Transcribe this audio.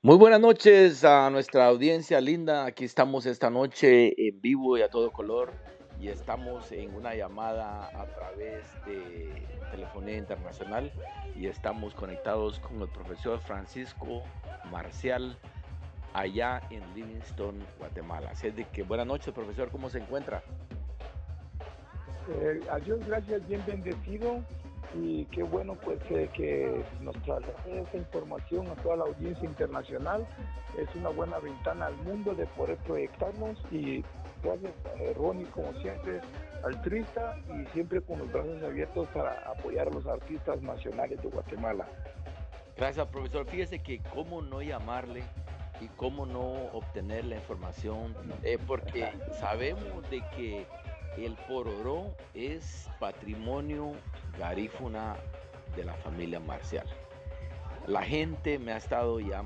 Muy buenas noches a nuestra audiencia linda. Aquí estamos esta noche en vivo y a todo color y estamos en una llamada a través de telefonía internacional y estamos conectados con el profesor Francisco Marcial allá en Livingston, Guatemala. Así es de que buenas noches, profesor, ¿cómo se encuentra? A Dios gracias, bien bendecido y qué bueno pues que nos traslade esta información a toda la audiencia internacional. Es una buena ventana al mundo de poder proyectarnos y gracias Ronnie como siempre altruista y siempre con los brazos abiertos para apoyar a los artistas nacionales de Guatemala. Gracias, profesor. Fíjese que cómo no llamarle y cómo no obtener la información, porque sabemos de que el pororó es patrimonio garífuna de la familia Marcial. La gente me ha estado llamando